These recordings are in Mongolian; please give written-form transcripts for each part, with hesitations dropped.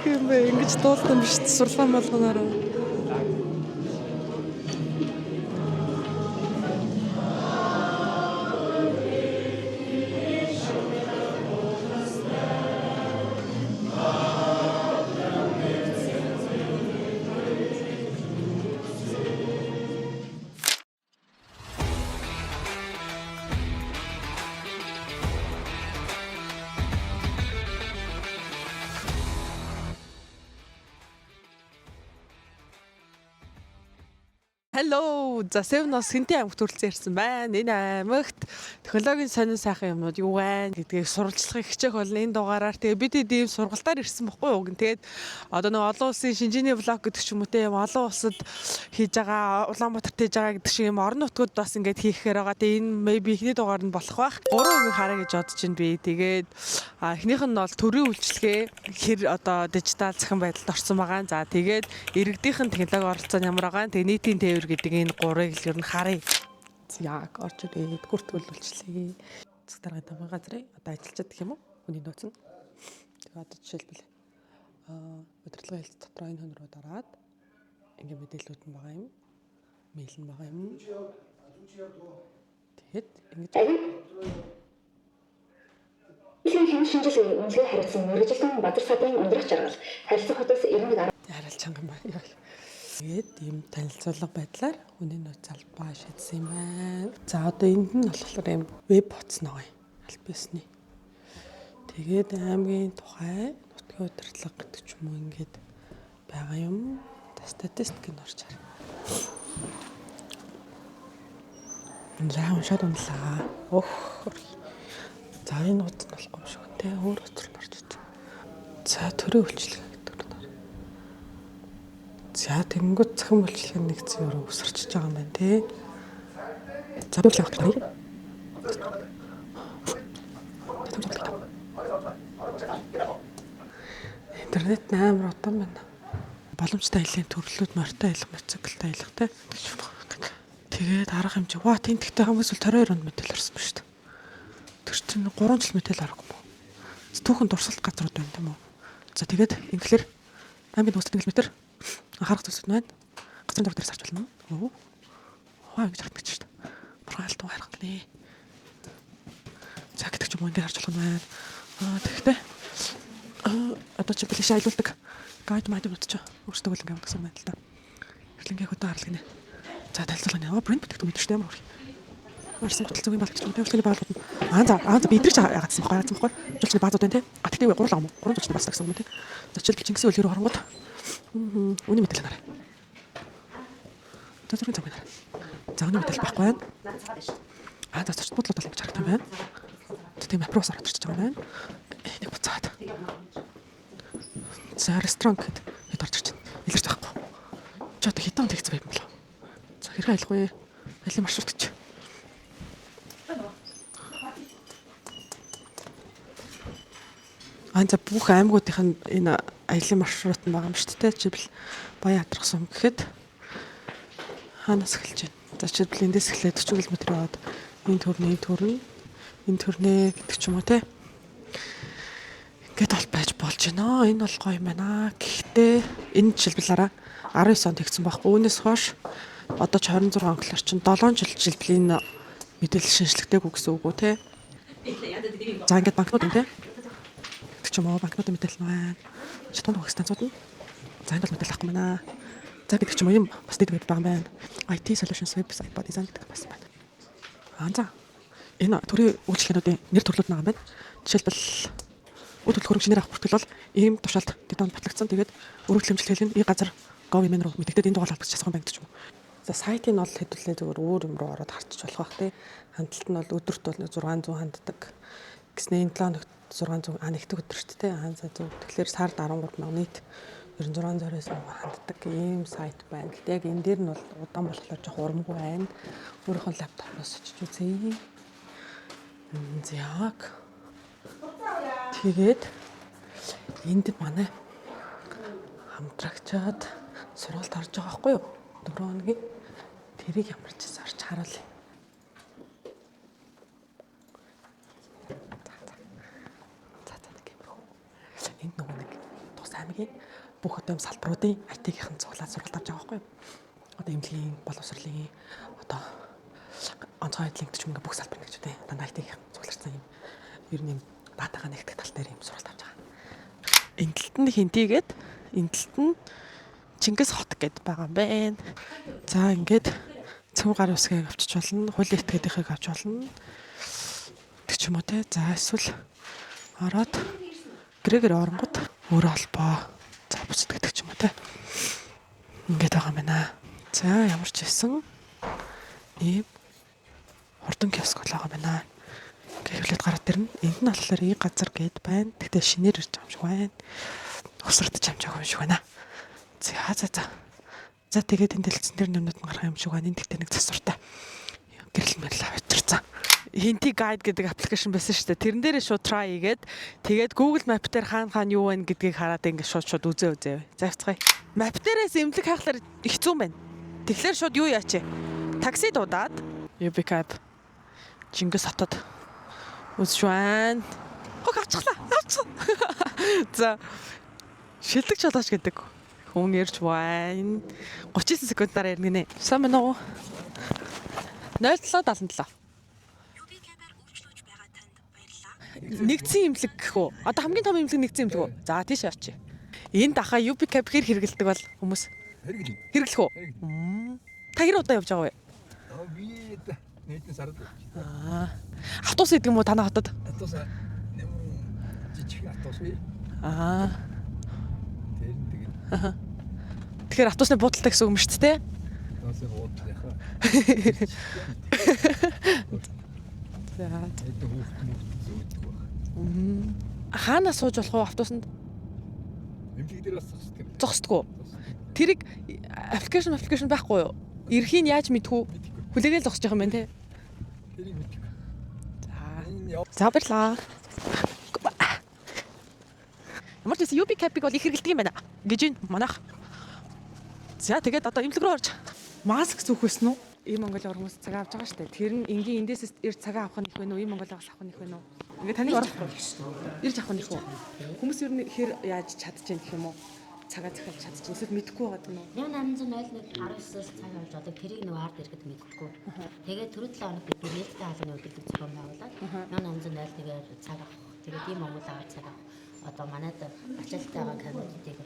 юм бэ? Ингэж дуулсан биш сурлагын болгоноор. Hello, за Севнос Хинтээ аймагт хүрэлцэн ирсэн байна. Энэ аймагт технологийн сонин сайхан юмнууд юу байна гэдгийг сурвалжлахыг хичээх болно энэ дугаараар. Тэгээ бид ийм сургалтаар ирсэн бохгүй юу. Тэгээд одоо нэг олон улсын шинжээний блог гэдэг ч юм уу те юм олон улсад хийж байгаа, Улаанбаатарт хийж байгаа гэдэг шиг юм орон нутгад бас ингэж хийхээр байгаа. Тэгээ энэ maybe ихний дугаар нь болох байх. Гурван юм хараа гэж бодож байна би. Тэгээд эхнийх нь бол төрийн үйлчлэгээ хэр одоо дижитал захин байдалд орсон байгаа. За тэгээд иргэдийнхэн технологи оролцоо нь ямар байгаа. Тэгээ нийтийн тээвэр гэдэг энэ гурыг л ер нь харъя. Яг орж ирээд гүртгүүл үйлчлэгээ. Цэг даргын тамга газрыг одоо ажиллаж чаддаг юм уу? Хүний нөөц нь. Тэгээ одоо жишээлбэл удирдлагын хэлц дотроо энэ хонрууд ороод ингээ мэдээлэлүүд нь байгаа юм. Мэйл нь байгаа юм. Тэгэхэд ингэж Хэн шинжилгээ үнэлгээ хариуцсан мөрөжилтөн Бадар садын ундрах жаргал харилцах хотоос 91 харил чанга юм байна. Тэгээд ийм танилцуулга байдлаар хүний нөөц албаа шийдсэн юм байна. За одоо энд нь болохоор ийм веб утас нэг албасны. Тэгээд аймгийн тухай нутгийн удирдлага гэдэг ч юм уу ингээд байгаа юм. Статистик нь орж харна. За уншаад унлаа. За энэ утас нь болохгүй юм шиг те өөр утас нь орж иж. За төрийн үйлчлэгээ гэдэг нь. За тэнгууд захин үйлчлэгээ нэг зөөр өсөрчж байгаа юм байна те. За би л авах. Интернет амар удаан байна. Боломжтой айлын төрлүүд морьтой айлах, моцикл айлах те. Тэгээд арга хэмжээ. Тэнтэгтэй хамгийн сүүл 22 онд мэдээлэл орсон ба шүү дээ. Тэр чинь 3 жил мэдээлэл аргагүй мó. Түүхэн дурсгалт газрууд байна тийм үү. За тэгээд ингээр аймгийн нөөц тэнгэл метр анхаарах зүйлсүүд байна. Газрын зураг дээрээс харж байна. Ингэж хатдаг шүү дээ. Бурхан алтан хайрах гэлээ. За гэдэг ч юм уу энэ харж болох юм байна. Тэгэхдээ одоо чи бэлэг шайлуулдаг гайд мадууд ч өөрсдөө л ингээм гэсэн юм байна л да. Хэрлэнгийн хөдөө харлаг нэ. За танилцуулга нэ. Брэнд бүтээгдэхүүн мэдэрч ямар хөрх. Марсан хөтөл зүгийн балгч юм. Үйлчлэгийн баалууд нь за бидрэж яагаадсан байхгүй. Жуулчны баазууд байна те. Тэгтээ гурлаа юм уу? Гурван жуулчны бааз гэсэн юм те. За жишээлбэл Чингисийн үйл хэрэг хоронгууд. Үүний мэдээлэл нараа. За зүрийн цаг байна. За үүний мэдээлэл байхгүй байна. За зочд бодлоод бол ингэж харагдсан байна. Тийм аппрос ороод ирчихэж байгаа байна. Нэг буцаад. За ресторан гэхэд хэд орж ирж байна. Илэрч байхгүй. Чи одоо хитэн тэгцээ байм болоо. За хэрэг айлгүй. Айлын маршрут гэж. За бүх аймагуудын энэ аялын маршрут нь байгаа юм шүү дээ. Жишээлбэл Баян сум гэхэд хаанаас эхэлж байна. За жишээлбэл эндээс эхлээд 40 км яваад энэ төрнээ гэдэг ч юм уу те. Ингээд бол байж болж байна. Энэ бол гоё юм байна. Гэхдээ энэ жишээлбэл 19 онд тэгсэн байхгүй. Үүнээс хойш одоо ч 26 он гэхэлэр чинь 7 жил жишээлбэл энэ мэдээлэл шинжлэхтэйг гэсэн үг үү те. За ингээд банкнууд энэ те. Ч юм уу банкнуудын мэдээлэл байна. Шатуун хөх станцууд нь. За энэ бол мэдээлэл авахгүй байна. За гэдэг ч юм уу юм бас дэд байгаа юм байна. IT Solutions website ба дизайн гэдэг бас байна. За энэ төрийн үйлчлэгчдийн нэр төрлүүд байгаа юм байна. Жишээлбэл үйл хөдлөх хөрөнгө шинээр авах бүртгэл бол ийм тушаалд дэдонд батлагдсан. Тэгээд өргөдөл хэмжлэлийн энэ газар gov.in руу мэдээлэлд энэ дугаар холбогдож чадсан байна гэж юм. За сайтыг нь бол хэдүүлээ зөвөр өөр юм руу ороод харчих болох бах тий. Хандлт нь бол өдөрт бол 600 ханддаг. Гэснээр энэ 7 600 нэгдэг өдөр шүү дээ. За зөв. Тэгэхээр сард 13 мянга нийт 9600-аас ханддаг ийм сайт байна. Гэтэ яг энэ дээр нь бол удаан болохоор жоох урамгүй байна. Өөрийнхөө лаптопоос очиж үзье. Яг. Тэгээд энд манай хамтрагчаад сургалт орж байгаа байхгүй юу? 4 хоногийн тэрийг ямар ч орж харуулъя. Энэ нөгөө нэг тус аймгийн бүх одоо салбаруудын IT-ийн цуглаад сургалт авч байгаа байхгүй юу? Одоо эмнэлгийн, боловсролын одоо онцгой байдлын гэж ингээ бүх салбар гэж үү? Одоо IT-ийн цугларсан юм ер нь юм датагаа нэгтгэх тал дээр юм сургалт авч байгаа. Энэ талд нь хинтийгээд энэ талд нь Чингис хот гэд байгаа юм байна. За ингээд цэвэр гар усгийг авчиж болно, хуулийн этгээдийнхийг авч болно. Тэг ч юм уу те. За эсвэл ороод гэрээгээр оронгод өөрөө холбоо завцд гэдэг ч юм уу те. Ингээд байгаа юм байна. За ямар ч байсан ийм хурдан киоск байгаа юм байна. Гэвлээд гараад ирнэ. Энд нь болохоор ий газар гээд байна. Тэгтээ шинээр ирж байгаа юм шиг байна. Усрагдаж амжаагүй юм шиг байна. За тэгээд энэ дэлгэцэн дээр нэмнүүд нь гарах юм шиг байна. Тэгтээ нэг засвартай гэрэл мэрэл авчирсан. Hinti Guide гэдэг аппликейшн байсан шүү дээ. Тэрэн дээрээ шууд try хийгээд тэгээд Google Map дээр хаана юу байна гэдгийг хараад ингээд шууд үзээ. Завцгаая. Map дээрээс эмнэлэг хайхлаар хэцүү байна. Тэгэхээр шууд юу яач вэ? Такси дуудаад UB Cab Чингис хотод үзшвэн. Хог авчихлаа. За шилдэг чулууч гэдэг хүн ирж байна. 39 секундаар яригнэ. Сайн байна уу? 0777. Нэгдсэн имлэг гэх үү? Одоо хамгийн том имлэг нэгдсэн имлэг үү? За тийш явчих. Энд дахаа UB Cab хэр хэрэгэлдэг бол хүмүүс? Хэрэглэх үү? Та хэр удаа явж байгаа вэ? Би нийтэн сард. Автобус гэдэг юм уу танай хотод? Автобус жижиг автобус бий. Тэгэхээр автобусны буудалтай гэсэн үг юм шүү дээ. Автобусны буудал яхаа. За. Это хүүхд зүйдэг баг. Хаанаас сууж болох вэ автобусанд? Эмнэлэг дээр бас зогсдог. Зогсдгоо. Тэрийг аппликейшн байхгүй юу? Ирхийн яаж мэдхүү? Хүлээгээл зогсож байгаа юм байна те. Тэрийг мэдгүй. За баярлаа. Ямар ч UB Cab-ыг бол их хэрэглэдэг юм байна гэж манайх. За тэгээд одоо имлэг рүү орж маск зүүх байсан уу? Ийм Монголын хүмүүс цагаа авч байгаа шүү дээ. Тэр нь энгийн эндээс ирж цагаа авах нь их байна уу? Ийм Монголоос авах нь их байна уу? Ингээ таныг орохгүй шүү дээ. Ирж авах нь их үү? Хүмүүс ер нь хэр яаж чадчихээн гэх юм уу? Цагаа захиалж чадчихээн. Эсвэл мэдгүй байгаа юм уу? 1801-19 цаг авч одоо тэрийг нэг ард ирэхэд мэдгүй. Тэгээд түрүү 7 хоног бид нээлттэй хаалганы өдөрлөг зохион байгуулаад 1801-ээр цаг авах. Тэгээд ийм Монгол аваад цаг авах. Одоо манайд ачаалтайгаа камеруудыг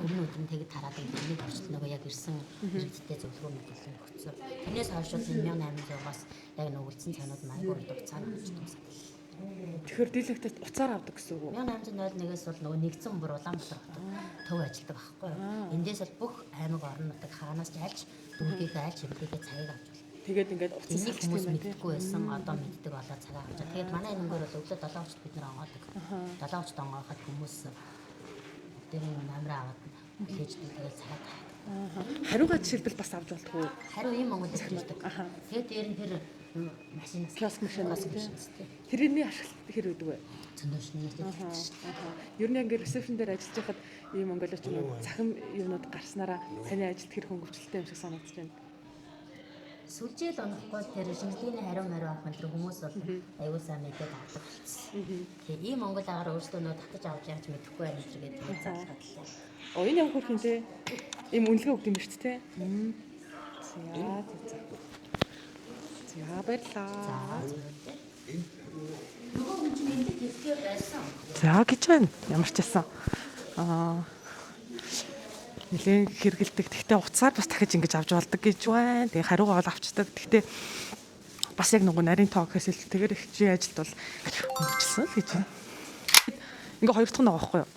өмнө өдөр нь тэгээд тараад ирэх болчихсон нөгөө яг ирсэн хэрэгцээтэй зөвлөгөө мэдээлэл өгсөн. Тэрнээс хойш бол 1800-аас яг нөгөлдсөн цаанууд маань өөр уцаар авч тусдаг. Тэгэхээр дийлэгтэд уцаар авдаг гэсэн үг үү? 1801-ээс бол нөгөө нэгдсэн бүр Улаанбаатар хотод төв ажилдаг байхгүй юу? Эндээс бол бүх аймаг орон нутаг хаанаас ч альж дүүргийнхээ альж хэмлэгээ цагийг авч болно. Тэгээд ингээд уцаас энийг хүмүүс мэддэггүй байсан одоо мэддэг болоод цагаа авч. Тэгээд манай энэгээр бол өглөө 7 цагт бид нэр онгоодаг. 7 цагт онгооход хүмүүс тэр намраа аваад хэлж тэгээд цагаа таадаг. Хариугаа жишээлбэл бас авч болтгоо. Хариу ийм Монгол хэлдэг. Тэгээд дээр нь тэр машин киоск машин тийм. Тэрний ашиглалт хэр өгдөг вэ? Зөндөөшний Ер нь ингээд ресепшн дээр ажиллаж байхад ийм монголч юм цахим юмнууд гарснараа таны ажилд хэр хөнгөвчлөлтэй юм шиг санагдаж байна. Сүлжээл онохгүй тэр шинжилгээний хариу авах энэ хүмүүс бол аюул сайн мэдээд авдаг болсон. Тэгээ ийм Монгол агаар өөрсдөө нөө татаж авч яаж мэдэхгүй байна гэдэг заалгаад лээ. Энэ ямар хөрх юм те? Ийм үнэлгээ өгд юм шүү дээ. За баярлаа. Нөгөө хүн чинь энд хэлгээр байсан. За гэж байна. Ямар ч байсан. Нэлээд хэрэгэлдэг. Тэгтээ уцаар бас дахиж ингэж авч болдог гэж байна. Тэгээ хариугаа бол авчдаг. Тэгтээ бас яг нөгөө нарийн тоо гэхээс л тэгээр ихчийн ажилд бол хөнгөжсөн л гэж байна. Ингээ хоёр дахь нь байгаа байхгүй юу?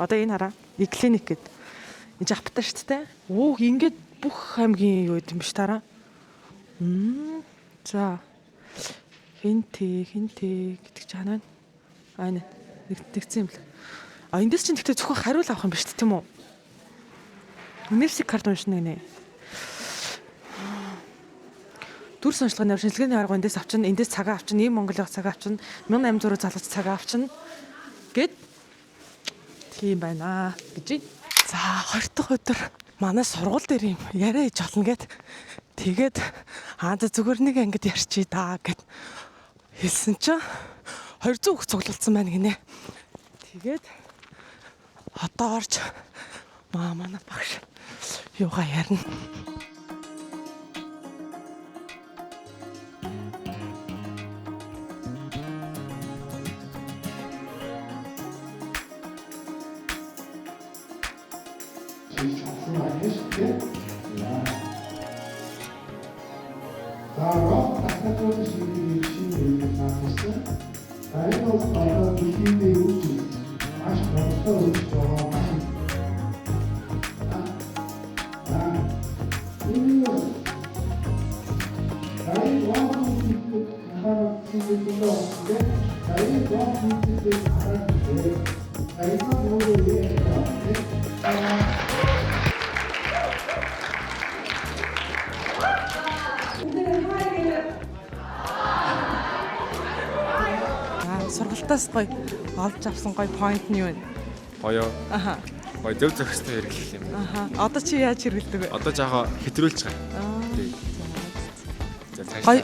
Одоо энэ хараа. Клиник гэдэг. Энд аптай шүү дээ. Оо ингээд бүх аймгийн юу юм биш тараа. За. Хинти гэдэг чинь ханаа. Аа нэгдсэн юм л. Эндээс чинь тэгтээ зөвхөн хариул авах юм биш тийм үү? Мерсик карт уншна гинэ. Дүр сонжлогын шинжилгээний арга эндээс авчин, эндээс цагаа авчин, ийм Монголын цагаа авчин, 1800 залгаж цагаа авчин гэд тийм байна гэж. За 20 дахь өдөр манай сургууль дээр юм яриа хийж олно гэд. Тэгээд зүгээр нэг ангид ярьчий даа гэд хэлсэн чинь 200 хүүхд цуглуулсан байна гинэ. Тэгээд Одоо орж манай багш юугаа ярина. Сургалтаас гоё олж авсан гоё point нь юу вэ? Гоё. Аха. Гоё зөв зөвхөстэй хэрэглэх юм. Аха. Одоо чи яаж хэрэглэдэг вэ? Одоо жаахан хэтрүүлж байгаа.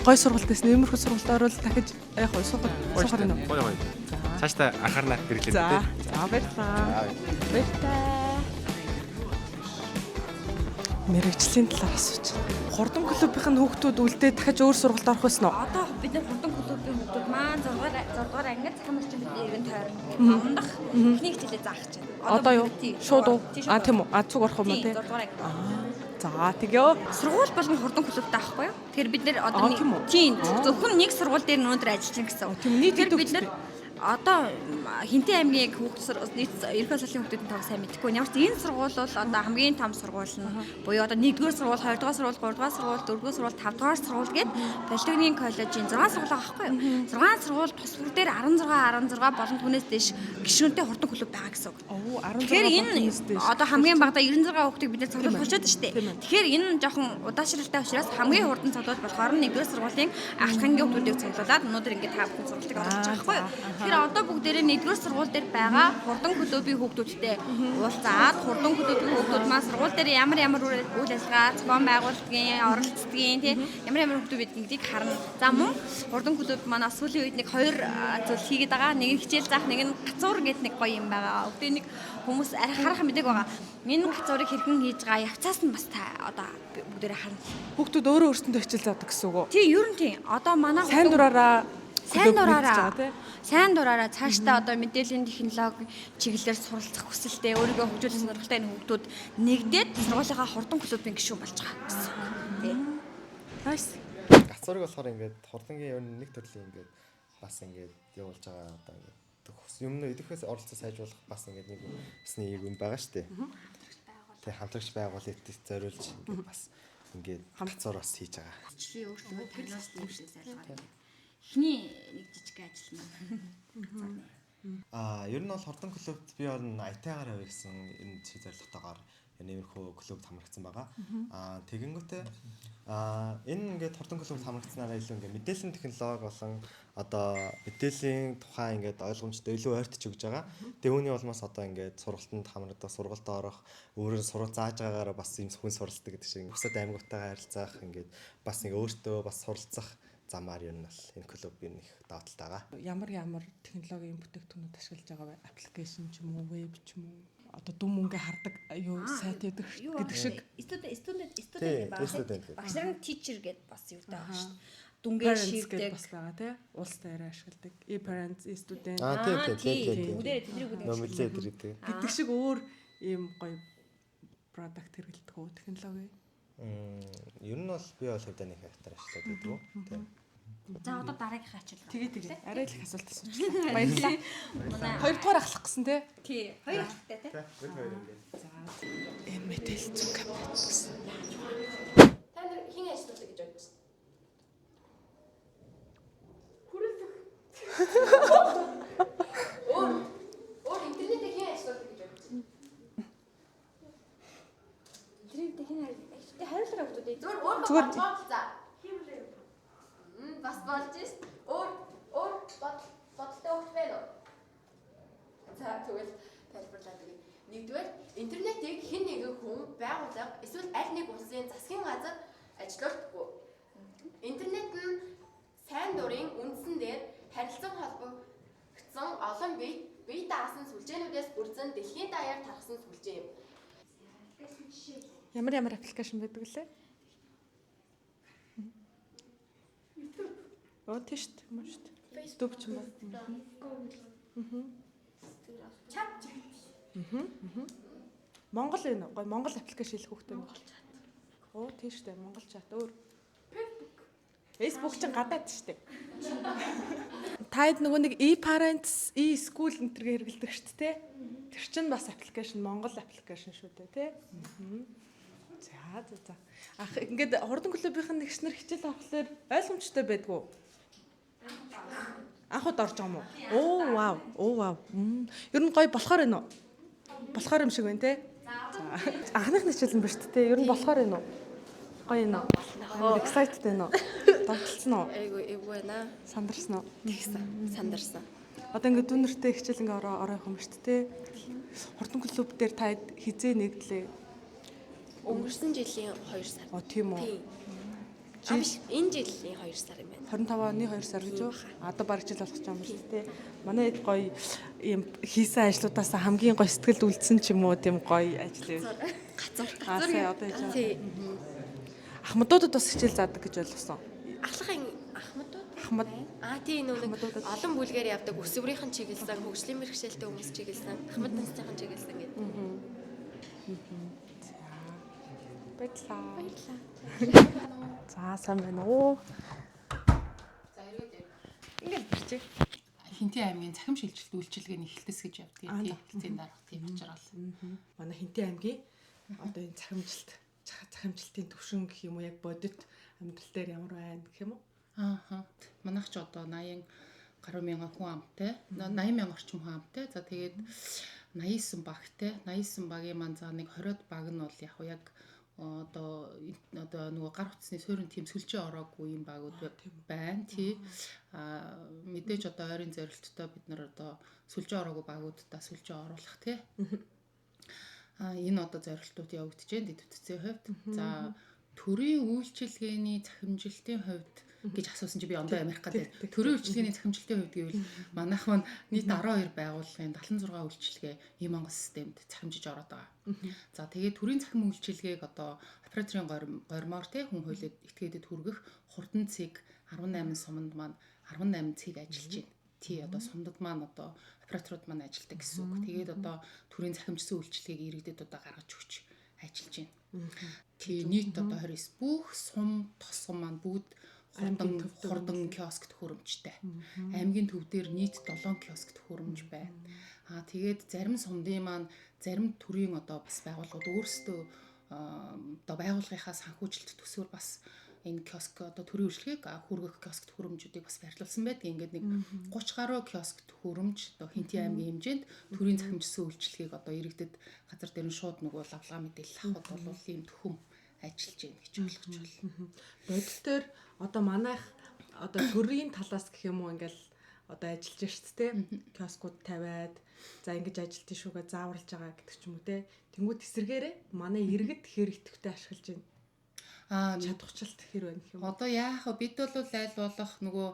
Гой сургалтаас нэмэрхүү сургалт орвол дахиж яг гой суухаар нь. Гоё. Цаашдаа анхаарнаа хэрэглэх үү? За баярлалаа. Баярлалаа. Мэргэжлийн талаар асууж. Хурдан клубийн хүүхдүүд үлдээ дахиж өөр сургалт орох байсан уу? Одоо бид нар хурдан клубийн хүүхдүүд маань 6 дугаар ангид цахим орчин бидний иргэн тойрон амдах техник хичээлээ заах гэж байна. Одоо юу? Шууд уу? Тийм үү? Цуг орох юм уу те? 6 дугаар анги. За тэгё. Сургууль болгон хурдан клубтэй авахгүй юу? Тэгэхээр бид нар одоо тийм зөвхөн нэг сургууль дээр өнөөдөр ажиллаж байна гэсэн. Тийм нийтэд бид нар одоо Хинтээ аймгийн хүүхд нийт ерөнхий салын хүүхдүүдийн тоог сайн мэдэхгүй. Ямар ч энэ сургууль бол одоо хамгийн том сургууль нь буюу одоо 1-р сургууль, 2-р сургууль, 3-р сургууль, 4-р сургууль, 5-р сургууль гээд Политехникийн коллежийн 6 сургууль байгаа байхгүй юу? 6 сургууль тус бүр дээр 16 болон түүнээс дэш гишүүнтэй хурдан клуб байгаа гэсэн үг. Оо 16. Тэгэхээр энэ одоо хамгийн багадаа 96 хүүхдийг бид нэр цуглуулж болчиход шүү дээ. Тэгэхээр энэ жоохон удаашралтай учраас хамгийн хурдан цуглуулж болохоор 1-р сургуулийн ахлахангийн хүүхдүүдийг цуглуулад өнөөдөр ингээд та бүхэн сургалтыг оруулж байгаа байхгүй юу? Тэгэхээр одоо бүгдээрээ 1-р сургууль дээр байгаа хурдан клубийн хүүхдүүдтэй уулзаад хурдан клубийн хүүхдүүд маань сургууль дээр ямар үйл ажиллагаа зохион байгуулалтын оролцдгийн тийм ямар хүүхдүүд байдгийг гэдгийг харна. За мөн хурдан клуб маань сүүлийн үед нэг 2 зүйл хийгээд байгаа. Нэг нь хичээл заах, нэг нь гацуур гэдэг нэг гоё юм байгаа. Өгдөө нэг хүмүүс арай харах мэдээг байгаа. Энэ гацуурыг хэрхэн хийж байгаа явцаас нь бас та одоо бүгдээрээ харна. Хүүхдүүд өөрөө өөрсөндөө хичээл заадаг гэсэн үг үү? Тий, ер нь тий. Одоо манай Сайн дураараа цаашдаа одоо мэдээллийн технологи чиглэлээр суралцах хүсэлтэй өөрийгөө хөгжүүлэх сонирхолтой хүүхдүүд нэгдээд сургуулийнхаа хурдан клубын гишүүн болж байгаа гэсэн. Тий. Nice. Гацуурыг болохоор ингээд хурдангийн ер нь нэг төрлийн ингээд бас ингээд явуулж байгаа одоо ингээд юм идэвхээс оролцоо сайжруулах бас ингээд нэг хэсний юм байгаа шүү дээ. Тэг хамтрагч байгуулалтыг зориулж ингээд бас ингээд гацуур бас хийж байгаа. Ажлын өөрчлөлт талаас нь шүү дээ. Эхний нэг жижиг ажил маань. Ер нь бол хурдан клубт би бол IT-гаар явъя гэсэн энэ чиг зорилготойгоор нэмэрхүү клубт хамрагдсан байгаа. Тэгэнгүүтээ энэ ингээд хурдан клубт хамрагдсанараа илүү ингээд мэдээллийн технологи болон одоо мэдээллийн тухай ингээд ойлгомжтой илүү ойртож өгж байгаа. Тэгээ үүний улмаас одоо ингээд сургалтанд хамрагдах, сургалт орох, өөрөө сурал зааж байгаагаараа бас юм хүн суралцдаг гэдэг шиг бусад аймагуудтайгаа харилцах ингээд бас ингээд өөртөө бас суралцах замаар ер нь бол энэ клубын их давталт байгаа. Ямар технологийн бүтээгдэхүүнүүд ашиглаж байгаа вэ? Аппликейшн ч юм уу, веб ч юм уу? Одоо дүн мөнгө хардаг юу сайт гэдэг шиг. Студент багш нарын teacher гэдэг бас юу байгаа шүү дээ. Дүнгээр шийддэг бас байгаа тий. Улс таараа ашигладаг. E-parents, e-student. Тийм. Бүгдээ тэднийг Номлээ дэрэгдэг. Гэдэг шиг өөр ийм гоё product хэрэглэдэг үү технологи? Ер нь бол би бол хэвдээ нэг хайтар ажиллаад байдаг. Тийм. За одоо дараагийнхаа ачаал. Тэгээ. Арай л их асуулт асууж. Баярлалаа. Хоёрдугаар ахлах гэсэн тий. Тий. Хоёр ахтай тий. Хоёр ингээд. За энэ мэдээлэл зүг камерат гэсэн. Та нар хин ажилладаг гэж бодож байна. Өөр интернетээ хин ажилладаг гэж бодож байна. Интернетээ хин хариултаа өгдөө. Зүгээр за. Бас болж шít. Өөр бодолтой хөх байна уу? За тэгвэл тайлбарлаад өгье. Нэгдүгээр интернетийг хэн нэгэн хүн байгууллага эсвэл аль нэг улсын засгийн газар ажилуулдаггүй. Интернет нь сайн дурын үндсэн дээр харилцан холбогдсон олон бие бие дагасан сүлжээнүүдээс бүрдсэн дэлхийн даяар тархсан сүлжээ юм. Ямар аппликейшн байдаг лээ? Оо тийш юм шүү дээ. Facebook ч юм уу. Чат. Монгол энэ гой Монгол аппликейшн хэлэх хэрэгтэй юм. Оо тийш дээ Монгол чат өөр. Facebook ч гадаад шүү дээ. Таад нөгөө нэг e-parents, e-school энтергээ хэрэгэлдэг шүү дээ. Тэр чинь бас аппликейшн Монгол аппликейшн шүү дээ, тий. За. Ах ингээд хурдан клубийнхэн нэгснэр хичээл авахлаар ойлгомжтой байдгүй. Анхуд орж байгаа юм уу? Оо вау. Ер нь гоё болохоор байна уу? Болохоор юм шиг байна те. За. Анхных хичээл юм ба шүү дээ. Ер нь болохоор байна уу? Гоё юм уу? Амар excited байна уу? Догтлсон уу? Эйгүү байна. Сандарсан уу? Сандарсан. Одоо ингээд дүүнэртэй хичээл ингээ орох юм ба шүү дээ. Хурдан клуб дээр та хизээ нэгдлээ. Өнгөрсөн жилийн 2 сар. Оо тийм үү. Амш энэ жилийн 2 сар юм байна. 25-ны 2 сар гэж юу? Одоо бараг жил болох ч юм шүү дээ. Манай хэд гоё юм хийсэн ажлуудаас хамгийн гоё сэтгэлд үлдсэн ч юм уу тийм гоё ажил юм. Газар. Аа одоо яаж Тий. Ахмадуудад бас хичээл заадаг гэж ойлгосон. Ахлахын Ахмадууд. Ахмад Тийм нэг олон бүлгээр явдаг өсвөрийнхэн чиглэсэн, хөгжлийн мэргэжилтэй хүмүүс чиглэсэн, Ахмад насныхан чиглэсэн гэдэг. Баярлаа. За сайн байна уу? За эргээд Ингээд бичээ. Хинтээ аймгийн цахим шилжилт үйлчилгээний эхлэлтэс гэж явдаг тийм хэлцээний дарга тийм учраас. Манай Хинтээ аймгийн одоо энэ цахимжилтын төвшин гэх юм уу яг бодит амьдрал дээр ямар байна гэх юм уу? Манайх ч одоо 80 гаруй мянган хүн амтай, 80 мянган орчим хүн амтай. За тэгээд 89 багтай. 89 багийн маань за нэг 20-од баг нь бол яг одоо нөгөө гар утасны суурин тийм сүлжээ ороогүй юм багууд байна тий. Мэдээж одоо ойрын зорилттой бид нар одоо сүлжээ ороогүй багуудаа сүлжээ оруулах тий. Энэ одоо зорилтууд явагдаж байна дэд үтцийн хувьд. За төрийн үйлчилгээний захимжилтын хувьд гэж асуусан чи би ондоо Америк гэдэг. Төрийн үйлчилгээний захимжилтын хувьд гэвэл манайх маань нийт 12 байгууллагын 76 үйлчилгээ ийм Монгол системд захимжиж ороод байгаа. За тэгээд төрийн захим үйлчилгээг одоо операторын гормоор те хүн хуулиуд этгээдэд хүргэх хурдан цэг 18 суманд маань 18 цэг ажиллаж байна. Тий одоо сумдад маань одоо операторууд маань ажилладаг гэсэн үг. Тэгээд одоо төрийн захимжсан үйлчилгээг иргэдэд одоо гаргаж өгч ажиллаж байна. Тий нийт одоо 29 бүх сум тосгон маань бүгд хурдан киоск төхөөрөмжтэй. Аймгийн төв дээр нийт 7 киоск төхөөрөмж байна. Тэгээд зарим сумдын маань зарим төрийн одоо бас байгууллагууд өөрсдөө одоо байгууллагынхаа санхүүжилт төсвөр бас энэ киоск одоо төрийн үйлчлэгийг хүргэх киоск төхөөрөмжүүдийг бас байрлуулсан байдаг. Ингээд нэг 30 гаруй киоск төхөөрөмж одоо Хинтээ аймгийн хэмжээнд төрийн захимжсан үйлчлэгийг одоо иргэдэд газар дээр нь шууд нөгөө лавлгаа мэдээлэл авахд бол ийм төхөм ажиллаж байна гэж ойлгож байна. Бодитоор одоо манайх одоо төрийн талаас гэх юм уу ингээл одоо ажиллаж шүү дээ. Киоскууд тавиад за ингэж ажилтны шүүгээ зааварлаж байгаа гэдэг ч юм уу те. Тэнгүүд эсэргээрээ манай иргэд хэр идэвхтэй ашиглаж байна. Чадварчлалт хэр байна гэх юм. Одоо яах вэ? Бид бол аль болох нөгөө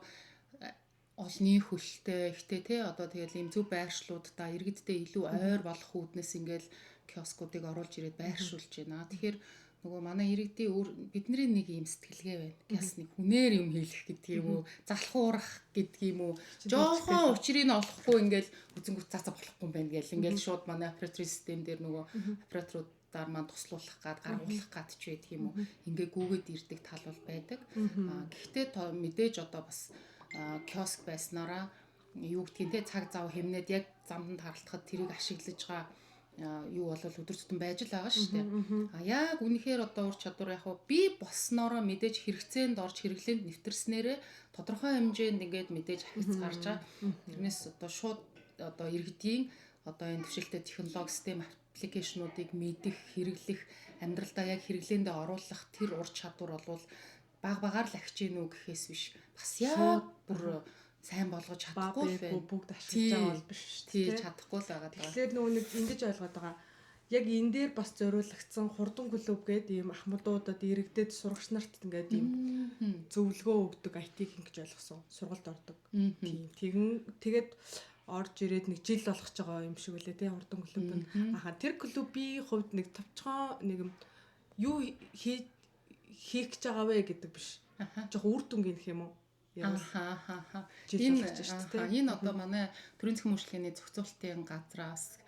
олны хөлтэй ихтэй те одоо тэгэл ийм зөв байршлуудаа иргэддээ илүү ойр болох үүднээс ингээл киоскуудыг оруулж ирээд байршуулж байна. Тэгэхээр нөгөө манай иргэдийн бидний нэг юм сэтгэлгээ байна. Гэс нэг хүнээр юм хийх гэдэг юм уу, залхуурах гэдэг юм уу, жоохон учрыг нь олохгүй ингээл үзэнгүүт цаацаа болохгүй юм байна гэл ингээл шууд манай операторын систем дээр нөгөө операторуудаар маань туслуулах гад гаргуулах гад ч байдаг юм уу. Ингээ гүгээд ирдэг тал бол байдаг. Гэхдээ мэдээж одоо бас киоск байснараа юу гэдгийг те цаг зав хэмнээд яг замд харалтахад тэрийг ашиглаж байгаа юу бол өдөр тутам байж л байгаа шүү дээ. Яг үнэхээр одоо ур чадвар яг би болсноороо мэдээж хэрэгцээнд орж хэрэглээнд нэвтэрснээрээ тодорхой хэмжээнд ингээд мэдээж хариц гарч байгаа. Тэрнээс одоо шууд одоо иргэдийн одоо энэ төвшөлтэй технологи систем аппликейшнуудыг мэдэх, хэрэглэх, амьдралдаа яг хэрэглээндээ оруулах тэр ур чадвар бол багаар л ахиж гинүү гэхээс биш. Бас яг бүр сайн болгож чадахгүй байх. Бүгд ашиглаж байгаа бол биш шүү дээ. Чадахгүй л байгаа. Тэгэхээр нөгөө нэг ингэж ойлгоод байгаа. Яг энэ дээр бас зориулагдсан хурдан клуб гэдэг ийм ахмадуудад иргэдэд сурагч нарт ингээд ийм зөвлөгөө өгдөг IT-г ингэж ойлгосон. Сургалт ордог. Тийм. Тэгээд орж ирээд нэг жил болгож байгаа юм шиг үлээ тий хурдан клуб нь. Аха тэр клубийн хувьд нэг товчхон нэг юм юу хийх гэж байгаа вэ гэдэг биш. Жохо үр дүнгийн гэх юм уу? Энэ одоо манай төрийн засгийн мөрчлөгийн зохицуулалтын газраас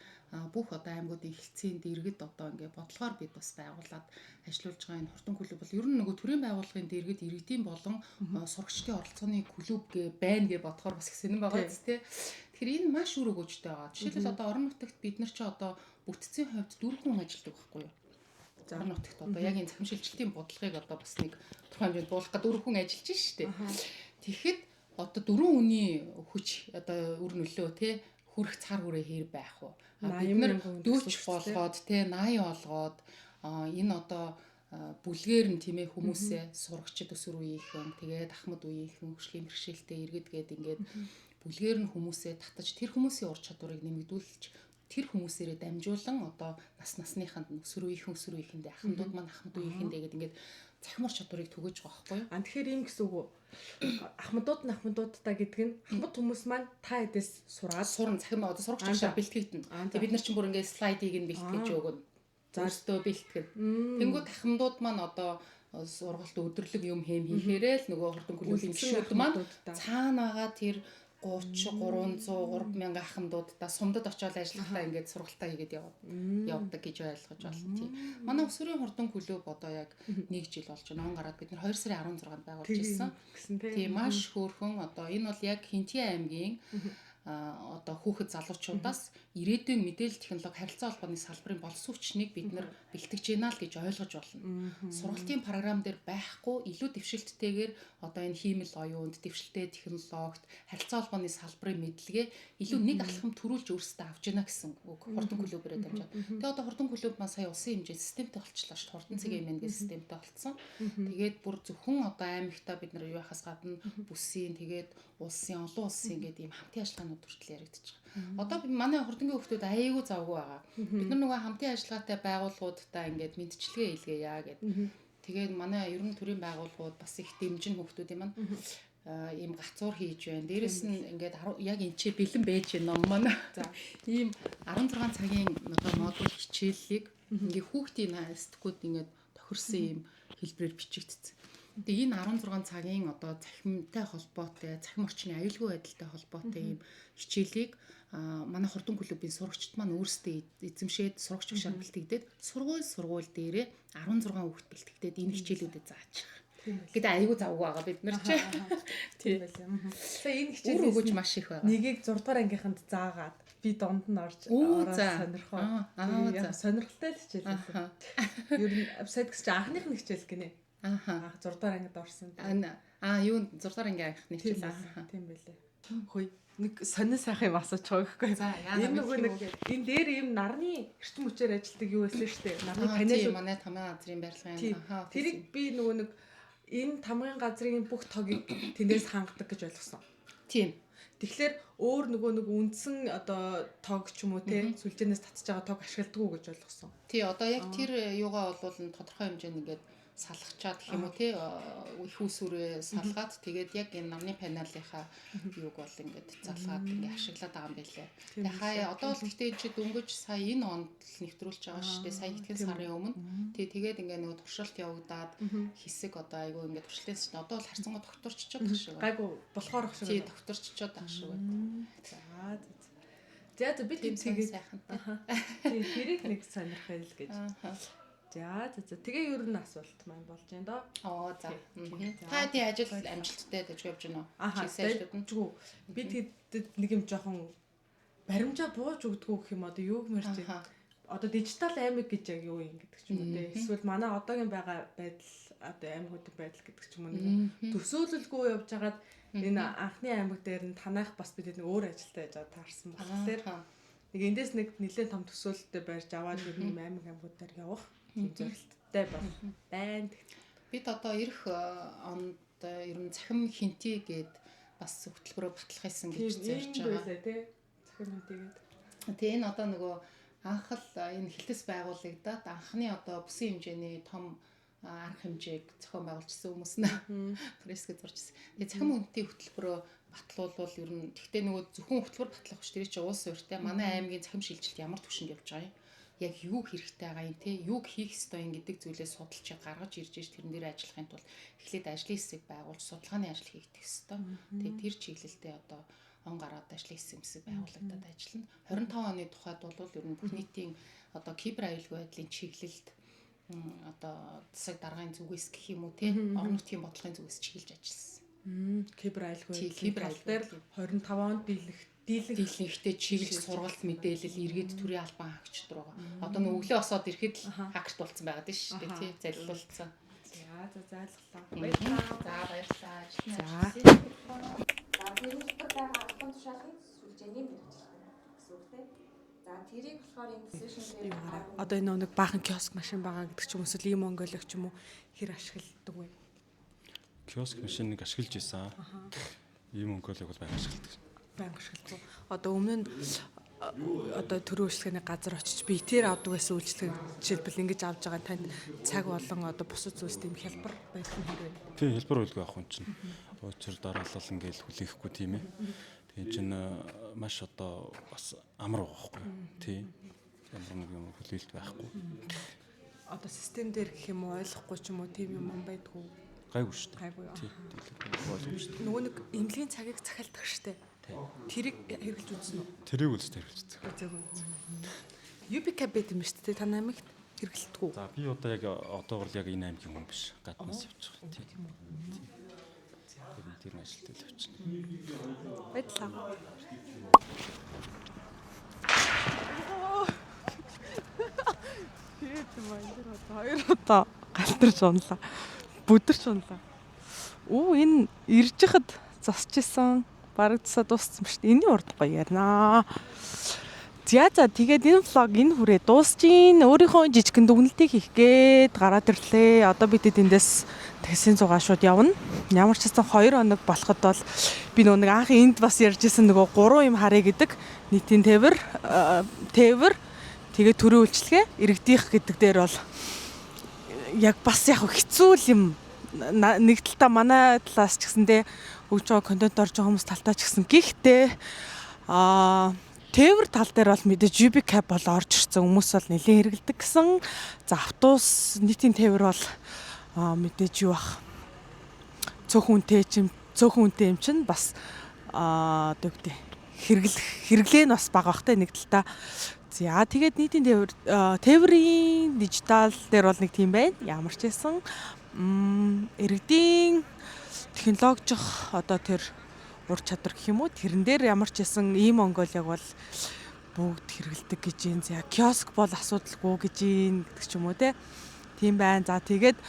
бүх одоо аймагуудын хэлтсийн дэргэд одоо ингээд бодлогоор бид бас байгуулад ажиллаулж байгаа энэ хурдан клуб бол ер нь нөгөө төрийн байгууллагын дэргэд иргэдийн болон сурагчдын оролцооны клуб байна гэж бодохоор бас хэсэг юм байгаа зү тэ. Тэгэхээр энэ маш үр өгөөжтэй байгаа. Жишээлбэл одоо орон нутагт бид нар ч одоо бүтцийн хувьд 4 хүн ажилладаг байхгүй юу? Орон нутагт одоо яг энэ цахим шилжилтийн бодлогыг одоо бас нэг тухайн хэмжээнд буулгах гэдэг 4 хүн ажиллаж штэ. Тэгэхэд одоо 4 хүний хүч одоо үр нөлөө те хүрэх цар хүрээ хэр байх вэ? Бид нар 40 болгоод те 80 олгоод энэ одоо бүлгээр нь тийм ээ хүмүүсээ сурагчид өсвөр үеийнхэн тэгээд ахмад үеийнхэн хөгжлийн бэрхшээлтэй иргэд гээд ингээд бүлгээр нь хүмүүсээ татаж тэр хүмүүсийн ур чадварыг нэмэгдүүлж тэр хүмүүсээрээ дамжуулан одоо насныханд өсвөр үеийнхэндээ ахмадууд маань ахмад үеийнхэндээ гээд ингээд цахим ур чадварыг түгэж байгаа байхгүй юу? Тэгэхээр ийм гэсэн үг үү? Ахмадуудтай гэдэг нь ахмад хүмүүс маань та хэдээс сурна цахим одоо сурагч агшаа бэлтгэгдэн. Тэгээд бид нар ч бүр ингээд слайдыг нь бэлтгэж өгнө. Өөртөө бэлтгэн. Тэнгүүд ахмадууд маань одоо сургалт өдөрлөг юм хийхээрээ л нөгөө хурдан клубын гишүүд маань цаанаага тэр 30 300 3000 ахмадуудаа сумдад очиод ажиллахтаа ингээд сургалтаа хийгээд явдаг гэж ойлгож байна тийм. Манай өсвөрийн хурдан клуб одоо яг 1 жил болж байна. Он гараад бид нар 2 сарын 16-нд байгуулж ирсэн. Тийм маш хөөрхөн одоо энэ бол яг Хинтээ аймгийн одоо хүүхэд залуучуудаас ирээдүйн мэдээлэл технологи харилцаа холбооны салбарын боловсон хүчнийг бид нар бэлтгэж гинэ л гэж ойлгож болно. Сургалтын програм дээр байхгүй илүү дэвшилттэйгээр одоо энэ хиймэл оюунд, дэвшилттэй технологид, харилцаа холбооны салбарын мэдлэгээ илүү нэг алхам төрүүлж өөрсдөө авч гинэ гэсэн үг хурдан клубээрээ дамжаад. Тэгээ одоо хурдан клуб маань сая улсын хэмжээнд системтэй болчихлоо шүү дээ. Хурдан цагийн эмнэлгийн системтэй болцсон. Тэгээд бүр зөвхөн одоо аймагтаа бид нар юу яхаас гадна бүсийн тэгээд улсын олон улсын гэдэг ийм хамтын ажиллагаанууд хүртэл яригдчих. Одоо манай хурдангийн хүмүүс аяйгуу завгүй байгаа. Бид нар нөгөө хамтын ажиллагаатай байгууллагуудтай ингээд мэдчилгээ хийлгээе гэд. Тэгээд манай ерөн төрийн байгууллагууд бас их дэмжин хүмүүсийн маань ийм гацуур хийж байна. Дээрэс нь ингээд яг энэ ч бэлэн байж байна ном маань. Ийм 16 цагийн одоо модуль хичээллийг ингээд хүүхдийн студиуд ингээд тохирсон ийм хэлбэрээр бичигдсэн. Тэгээ энэ 16 цагийн одоо цахимтай холбоотой, цахим орчны аюулгүй байдалтай холбоотой ийм хичээлийг манай хурдан клубын сурагчид маань өөрсдөө эзэмшээд сурагч агшаар бэлтгэдэг. Сургууль дээрээ 16 хүүхэд бэлтгэдэг энэ хичээлүүдэд зааж байгаа. Гэдэг аюулгүй завгүй байгаа бид нар ч. Тийм байлаа. Тэгээ энэ хичээл өгөөж маш их байгаа. Нэгийг 6 дугаар ангийнханд заагаад би донд нь орж ороод сонирхоо. Сонирхолтой л хичээл байсан. Ер нь вебсайт гэж анхных нь хичээл гинэ. 6 дугаар ангид орсон. Юу 6 дугаар ангийн анхны хичээл байсан. Тийм байлээ. Хөөе нэг сонин сайхан юм асууж байгаа гэхгүй. Энэ нөгөө нэг энэ дээр ийм нарны эрчим хүчээр ажилладаг юу байсан шүү дээ. Нарны панел манай тамгын газрын барилгын. Тэрийг би нөгөө нэг энэ тамгын газрын бүх тогийг тэндээс хангадаг гэж ойлгосон. Тийм. Тэгэхээр өөр нөгөө нэг үндсэн одоо тог ч юм уу те сүлжээнээс татж байгаа тог ашигладаг уу гэж ойлгосон. Тий одоо яг тэр юугаа бол тодорхой хэмжээнд ингээд салгачаад гэх юм уу те их усүрээ салгаад тэгээд яг энэ намны панелынхаа юуг бол ингээд залгаад ингээд ашиглаад байгаа юм байлээ. Тэгээ хаяа одоо л гэхдээ чи дөнгөж сая энэ онд л нэвтрүүлж байгаа шүү дээ. Сая итгэн сарын өмнө. Тэгээд ингээд нөгөө туршилт явагдаад хэсэг одоо айгүй ингээд туршлаас чинь одоо л харьцангуй докторччод байх шиг. Гайгүй болохоор ах шиг. Тий докторччод байх шиг байна. За би тийм сайхан. Тий хэрэг нэг сонирхол гэж. За тэгээ ер нь асуулт маань болж байна доо. За. Та тий ажил амжилттай гэж явж байна уу? Чигсээжгүй. Би тэгээд нэг юм жоохон баримжаа бууж өгдгүү гэх юм одоо юу гэмэрч байна. Одоо дижитал аймаг гэж яг юу юм гэдэг ч юм уу те. Эсвэл манай одоогийн байгаа байдал одоо аймагуудын байдал гэдэг ч юм уу төсөөлөлгүй явж хагаад энэ анхны аймаг дээр нь танах бас бид нэг өөр ажилтаа яж таарсан болохоор нэг эндээс нэг нэлээд том төсөөлөлтөд барьж аваад ер нь аймагуудаар явах зорилттой байна. Бид одоо эх онд ер нь цахим хинти гээд бас хөтөлбөрөөр батлах хийсэн гэж зорж байгаа. Тий. Цахим хинтигээд. Тэгээ энэ одоо нөгөө анх л энэ хилтэс байгуулагдаад анхны одоо бүсийн хэмжээний том арга хэмжээг зохион байгуулжсэн хүмүүс нэ пресс гэж зуржсэн. Тэгээ цахим хинти хөтөлбөрөөр батлуулвал ер нь тэгтээ нөгөө зөвхөн хөтөлбөр батлах биш тэр чинь улс суурьтай манай аймгийн цахим шилжилт ямар түвшинд явж байгаа юм. Яг юу хэрэгтэй байгаа юм те юуг хийх ёстой юм гэдэг зүйлээ судалж гаргаж ирж тэрэн дээр ажиллахын тулд эхлээд ажлын хэсэг байгуулж судалгааны ажил хийгдэх ёстой. Тэгээ тэр чиглэлдээ одоо он гараад ажлын хэсэг байгуулагдаад ажиллана. 25 оны тухайд бол ер нь бүх нийтийн одоо кибер аюулгүй байдлын чиглэлд одоо засаг даргын зүгээс гэх юм уу те орон нутгийн бодлогын зүгээс чиглэж ажилласан. Кибер аюулгүй дээр 25 онд дийлэнхтэй чиглэж сургалт мэдээлэл иргэд төрийн албан хаагчид руу. Одоо нөгөө өглөө осоод ирэхэд л хакерт болсон байгаад нь шүү дээ тий залилуулсан. За ойлголоо. Баярлалаа. За тэр утга байгаа албан тушаалын сүлжээний мэргэжил гэсэн үг тийм. За тэрийг болохоор энэ decision дээр одоо энэ нэг баахан киоск машин байгаа гэдэг ч юм уу ийм Монголыг ч юм уу хэр ашигладаг вэ? Киоск машиныг ашиглаж исэн. Ийм Монголыг бол байнга ашигладаг. Байнга ашигладаг. Одоо өмнө нь одоо төрийн үйлчлэгээний газар очиж би тэр авдаг байсан үйлчлэг жишээлбэл ингэж авж байгаа танд цаг болон одоо бусад зүйлс тийм хялбар байх нь хэрэг. Тийм хялбар үйлгүй авах юм чинь. Учир дараалал ингээл хүлээхгүй тийм ээ. Тэгээ чинь маш одоо бас амар байхгүй. Тийм. Ямар нэг юм хүлээлт байхгүй. Одоо систем дээр гэх юм уу ойлгохгүй ч юм уу тийм юм байдгүй. Гайгүй шүү дээ. Гайгүй. Тийм. Нөгөө нэг эмнэлгийн цагийг захиалдаг штэ. Тэрийг хэрэгжилж үзсэн үү? Тэрийг үлстэй хэрэгжилж байгаа. UBK байт юм шүү дээ. Та намайг хэрэглэдэг үү? За би одоо яг одоогор яг энэ аймгийн хүн биш. Гаднаас явж байгаа. Тийм үү. Тэр ажилтдаг л явчихна. Баярлалаа. Хоёр удаа галтарч унлаа. Бүдэрч унлаа. Энэ ирж хад засч исэн. Бараг цаа дууссан ба шүү дээ. Энийн урд гоё ярнаа. За тэгээд энэ влог энэ хүрээ дуусчихин. Өөрийнхөө жижигхэн дүгнэлтийг хийх гээд гараад ирлээ. Одоо бид эндээс таксийн зугаа шууд явна. Ямар ч гэсэн 2 хоног болоход бол би нэг анх энд бас ярьжсэн нөгөө 3 юм харъя гэдэг нийтийн тээвэр тэгээд төрийн үйлчлэгээ иргэдийнх гэдэг дээр бол яг бас яг хэцүү юм. Нэг талтаа манай талаас ч гэсэндээ өгч байгаа контент орж байгаа хүмүүс талтаа ч гэсэн гэхдээ тээвэр тал дээр бол мэдээж UBK бол орж ирсэн хүмүүс бол нэлээд хэрэгэлдэг гэсэн. За автобус нийтийн тээвэр бол мэдээж юу бах цөөхөн үнэтэй юм чинь бас одоо үгтэй хэрэглээ нь бас бага бахтай нэг талтаа. За тэгээд нийтийн тээврийн дижитал дээр бол нэг тийм байна. Ямар ч байсан иргэдийн технологич одоо тэр ур чадвар гэх юм уу тэрэн дээр ямар ч байсан ийм Монголыг бол бүгд хэрэгэлдэг гэж юм. За киоск бол асуудалгүй гэж юм гэдэг ч юм уу те. Тийм байна. За тэгээд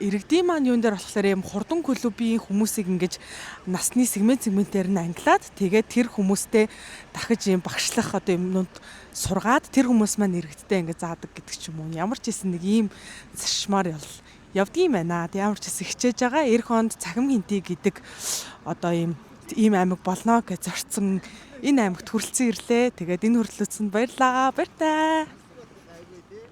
иргэдийн маань юун дээр болохоор юм хурдан клубийн хүмүүсийг ингэж насны сегментээр нь англиад тэгээд тэр хүмүүстэй дахиж юм багшлах одоо юмнууд сургаад тэр хүмүүс маань иргэдтэй ингэ заадаг гэдэг ч юм уу. Ямар ч хэсэн нэг ийм зарчмаар явдгийм байна. Ямар ч хэсэн хичээж байгаа. Эх хонд цахим хинтий гэдэг одоо ийм аймаг болно гэж зорцсон энэ аймагт хүрэлцэн ирлээ. Тэгээд энэ хүрэлцэнд баярлалаа. Баяртай.